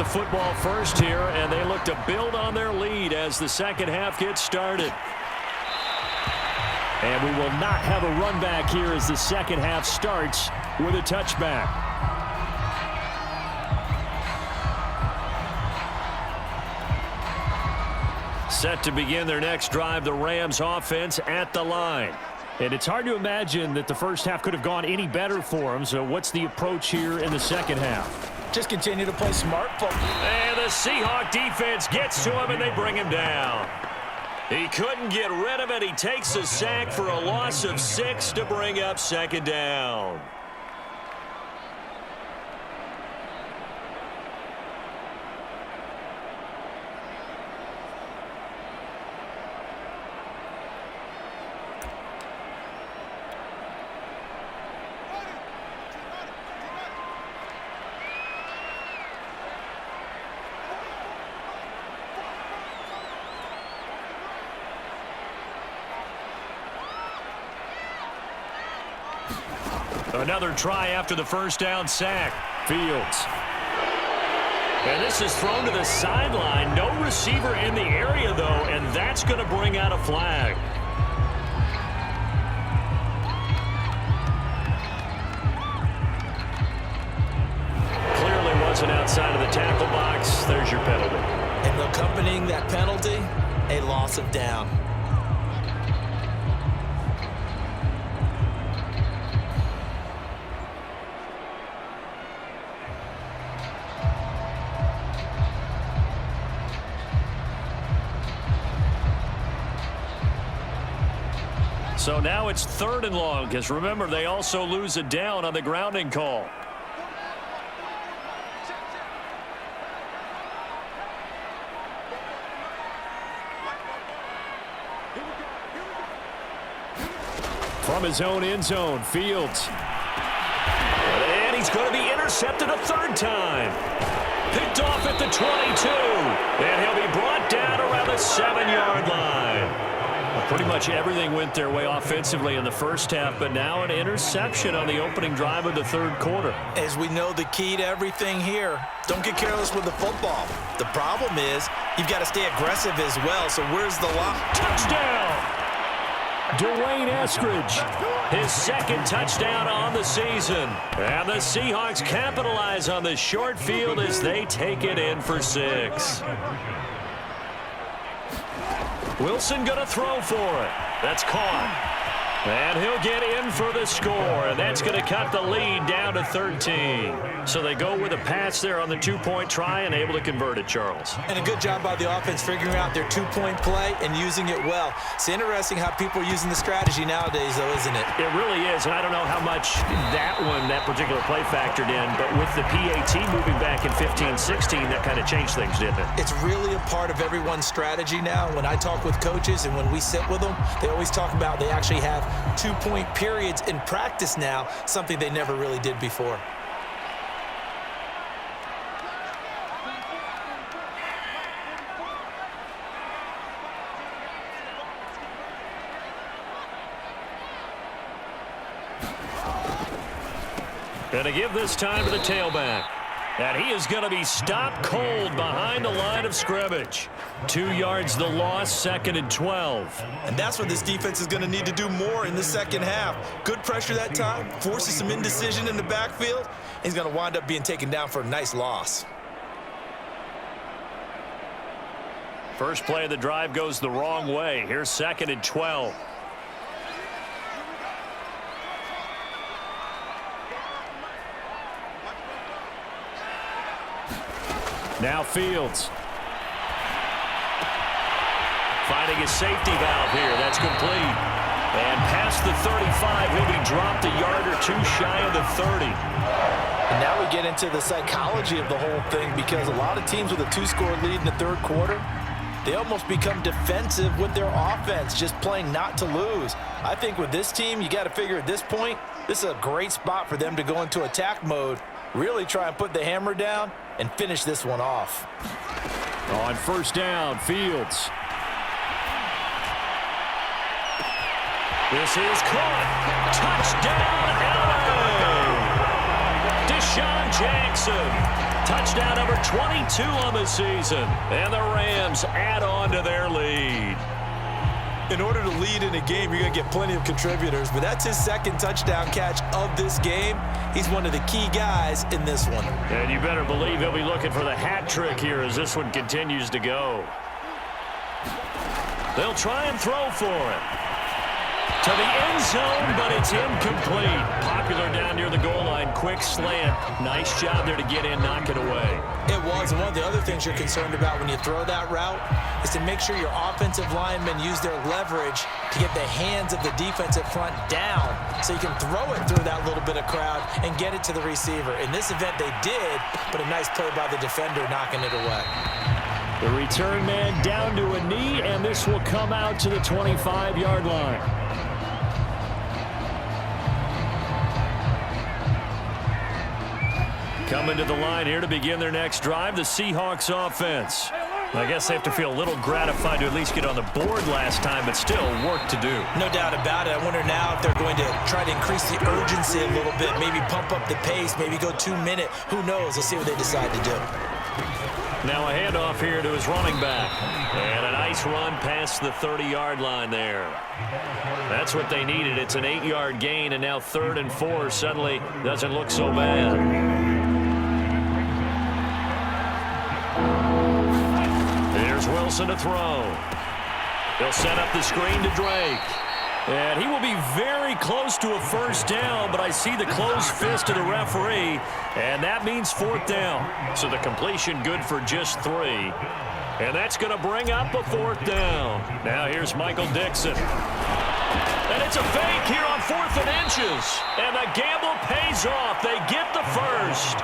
football first here, and they look to build on their lead as the second half gets started. And we will not have a run back here as the second half starts with a touchback. Set to begin their next drive, the Rams offense at the line. And it's hard to imagine that the first half could have gone any better for them. So what's the approach here in the second half? Just continue to play smart football. And the Seahawk defense gets to him, and they bring him down. He couldn't get rid of it. He takes a sack for a loss of 6 to bring up second down. Another try after the first down sack. Fields. And this is thrown to the sideline. No receiver in the area, though, and that's going to bring out a flag. Clearly wasn't outside of the tackle box. There's your penalty. And accompanying that penalty, a loss of down. So now it's 3rd and long, because remember, they also lose a down on the grounding call. From his own end zone, Fields. And he's going to be intercepted a 3rd time. Picked off at the 22. And he'll be brought down around the 7-yard line. Pretty much everything went their way offensively in the first half, but now an interception on the opening drive of the 3rd quarter. As we know, the key to everything here, don't get careless with the football. The problem is you've got to stay aggressive as well, so where's the line? Touchdown! Dwayne Eskridge, his 2nd touchdown on the season. And the Seahawks capitalize on the short field as they take it in for 6. Wilson going to throw for it. That's caught. And he'll get in for the score, and that's going to cut the lead down to 13. So they go with a pass there on the 2-point try and able to convert it, Charles. And a good job by the offense figuring out their 2-point play and using it well. It's interesting how people are using the strategy nowadays, though, isn't it? It really is, and I don't know how much that particular play factored in, but with the PAT moving back in 15-16, that kind of changed things, didn't it? It's really a part of everyone's strategy now. When I talk with coaches and when we sit with them, they always talk about they actually have 2-point periods in practice now, something they never really did before. Going to give this time to the tailback. And he is going to be stopped cold behind the line of scrimmage. 2 yards the loss, 2nd and 12. And that's what this defense is going to need to do more in the second half. Good pressure that time, forces some indecision in the backfield. He's going to wind up being taken down for a nice loss. First play of the drive goes the wrong way. Here's 2nd and 12. Now Fields. Finding his safety valve here. That's complete. And past the 35, he'll be dropped a yard or 2 shy of the 30. And now we get into the psychology of the whole thing, because a lot of teams with a 2-score lead in the 3rd quarter, they almost become defensive with their offense, just playing not to lose. I think with this team, you got to figure at this point, this is a great spot for them to go into attack mode, really try and put the hammer down and finish this one off. On first down, Fields. This is caught. Touchdown, LA! Deshaun Jackson. Touchdown number 22 on the season. And the Rams add on to their lead. In order to lead in a game, you're going to get plenty of contributors, but that's his second touchdown catch of this game. He's one of the key guys in this one. And you better believe he'll be looking for the hat trick here as this one continues to go. They'll try and throw for it. To the end zone, but it's incomplete. Popular down near the goal line. Quick slant. Nice job there to get in, knock it away. It was, and one of the other things you're concerned about when you throw that route is to make sure your offensive linemen use their leverage to get the hands of the defensive front down so you can throw it through that little bit of crowd and get it to the receiver. In this event, they did, but a nice play by the defender knocking it away. The return man down to a knee, and this will come out to the 25-yard line. Coming to the line here to begin their next drive, the Seahawks offense. I guess they have to feel a little gratified to at least get on the board last time, but still work to do. No doubt about it. I wonder now if they're going to try to increase the urgency a little bit, maybe pump up the pace, maybe go 2-minute. Who knows? Let's see what they decide to do. Now a handoff here to his running back. And a nice run past the 30-yard line there. That's what they needed. It's an 8-yard gain, and now 3rd and 4 suddenly doesn't look so bad. Here's Wilson to throw. They'll set up the screen to Drake. And he will be very close to a first down, but I see the closed fist of the referee, and that means 4th down. So the completion good for just 3. And that's going to bring up a 4th down. Now here's Michael Dixon. And it's a fake here on 4th and inches. And the gamble pays off. They get the first.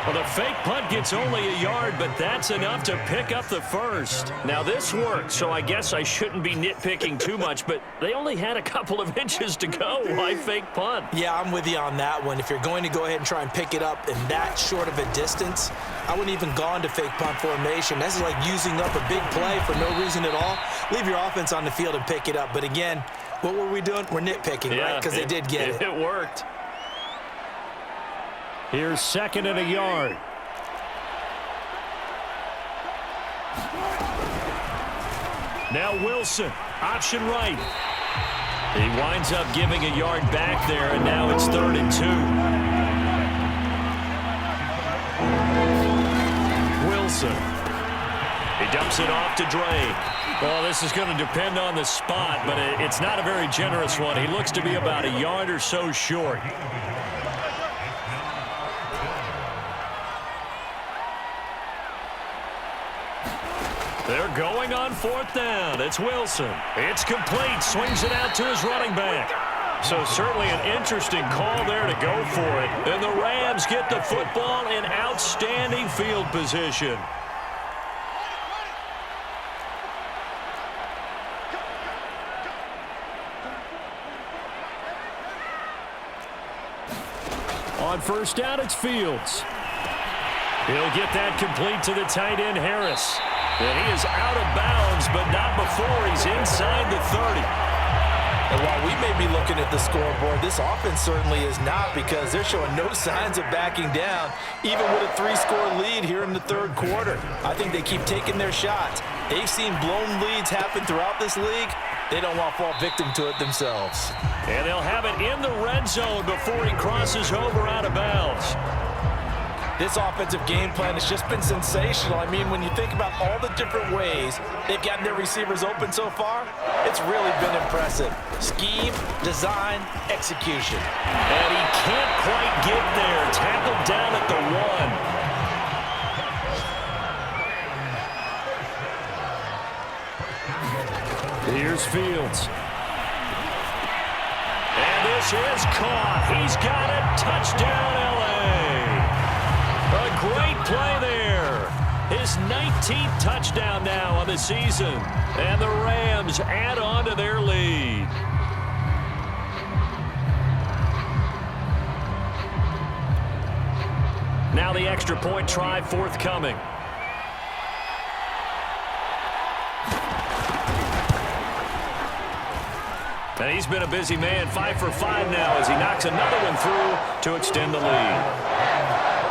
Well, the fake punt gets only a yard, but that's enough to pick up the first. Now, this worked, so I guess I shouldn't be nitpicking too much, but they only had a couple of inches to go. Why fake punt? Yeah, I'm with you on that one. If you're going to go ahead and try and pick it up in that short of a distance, I wouldn't even go into fake punt formation. This is like using up a big play for no reason at all. Leave your offense on the field and pick it up. But again, what were we doing? We're nitpicking, right? Because they did get it. It worked. Here's 2nd and a yard. Now Wilson, option right. He winds up giving a yard back there, and now it's 3rd and 2. Wilson. He dumps it off to Drake. Well, this is going to depend on the spot, but it's not a very generous one. He looks to be about a yard or so short. They're going on 4th down. It's Wilson. It's complete. Swings it out to his running back. So certainly an interesting call there to go for it. And the Rams get the football in outstanding field position. On 1st down, it's Fields. He'll get that complete to the tight end, Harris. And he is out of bounds, but not before he's inside the 30. And while we may be looking at the scoreboard, this offense certainly is not, because they're showing no signs of backing down, even with a 3-score lead here in the 3rd quarter. I think they keep taking their shots. They've seen blown leads happen throughout this league. They don't want to fall victim to it themselves. And they'll have it in the red zone before he crosses over out of bounds. This offensive game plan has just been sensational. I mean, when you think about all the different ways they've gotten their receivers open so far, it's really been impressive. Scheme, design, execution. And he can't quite get there. Tackled down at the 1. Here's Fields. And this is caught. He's got it. Touchdown, L.A. A great play there. His 19th touchdown now on the season. And the Rams add on to their lead. Now the extra point try forthcoming. And he's been a busy man, 5 for 5 now as he knocks another one through to extend the lead.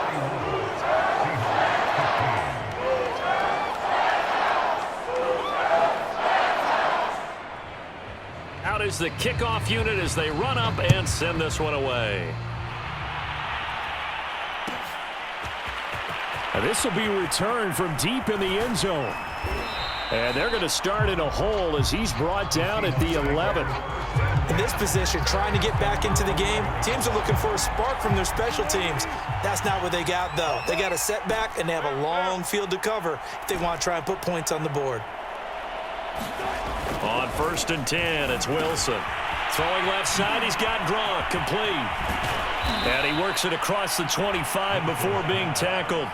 out is the kickoff unit as they run up and send this one away. This will be returned from deep in the end zone. And they're going to start in a hole as he's brought down at the 11. In this position, trying to get back into the game, teams are looking for a spark from their special teams. That's not what they got, though. They got a setback, and they have a long field to cover if they want to try and put points on the board. On 1st and 10, it's Wilson. Throwing left side, he's got Gronk, complete. And he works it across the 25 before being tackled.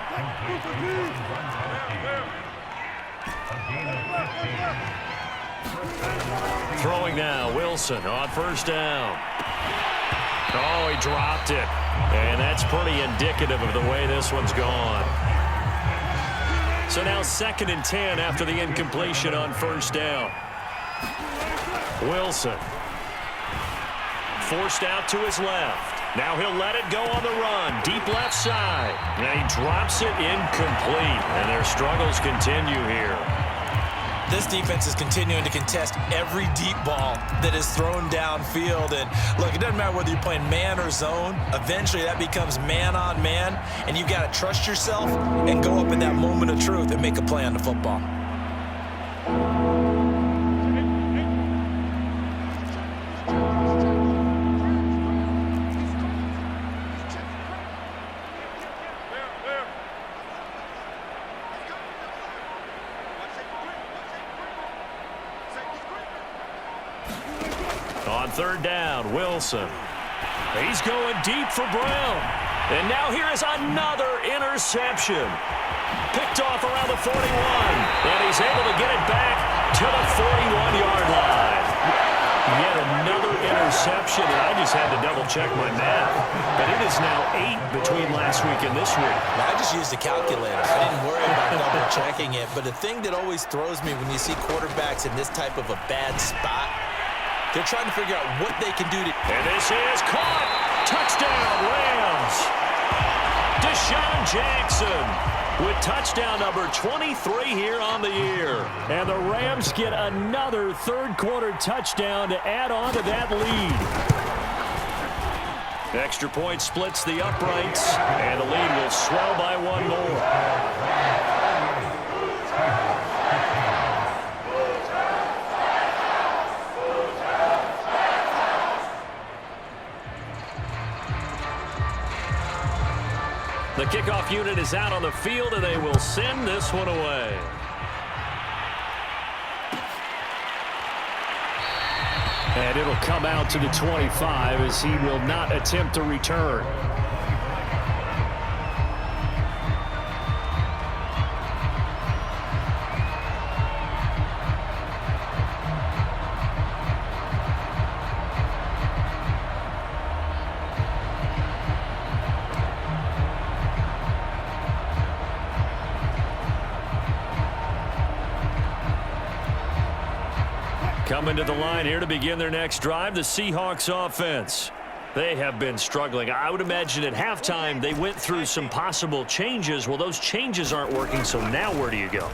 Throwing now, Wilson on 1st down. Oh, he dropped it. And that's pretty indicative of the way this one's gone. So now 2nd and 10 after the incompletion on 1st down. Wilson. Forced out to his left. Now he'll let it go on the run. Deep left side. And he drops it incomplete. And their struggles continue here. This defense is continuing to contest every deep ball that is thrown downfield. And look, it doesn't matter whether you're playing man or zone. Eventually that becomes man on man. And you've got to trust yourself and go up in that moment of truth and make a play on the football. On 3rd down, Wilson. He's going deep for Brown. And now here is another interception. Picked off around the 41. And he's able to get it back to the 41-yard line. Yet another interception. And I just had to double-check my math. But it is now 8 between last week and this week. I just used a calculator. I didn't worry about double-checking it. But the thing that always throws me when you see quarterbacks in this type of a bad spot, they're trying to figure out what they can do to... And this is caught. Touchdown, Rams. Deshaun Jackson with touchdown number 23 here on the year. And the Rams get another third-quarter touchdown to add on to that lead. Extra point splits the uprights, and the lead will swell by one more. The kickoff unit is out on the field, and they will send this one away. And it'll come out to the 25 as he will not attempt to return. Coming to the line here to begin their next drive, the Seahawks offense. They have been struggling. I would imagine at halftime they went through some possible changes. Well, those changes aren't working, so now where do you go?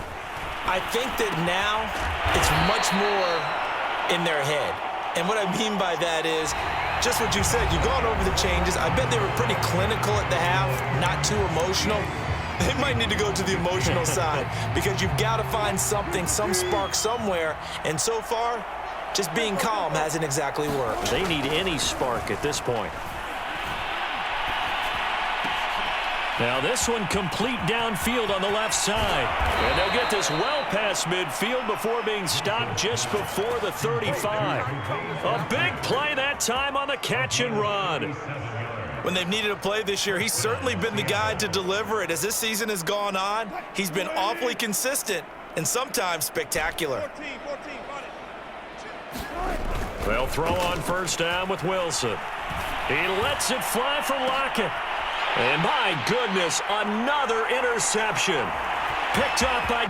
I think that now it's much more in their head. And what I mean by that is just what you said. You've gone over the changes. I bet they were pretty clinical at the half, not too emotional. They might need to go to the emotional side because you've got to find something, some spark somewhere. And so far, just being calm hasn't exactly worked. They need any spark at this point. Now this one complete downfield on the left side. And they'll get this well past midfield before being stopped just before the 35. A big play that time on the catch and run. When they've needed a play this year, he's certainly been the guy to deliver it. As this season has gone on, he's been awfully consistent and sometimes spectacular. They'll throw on 1st down with Wilson. He lets it fly for Lockett. And my goodness, another interception. Picked up by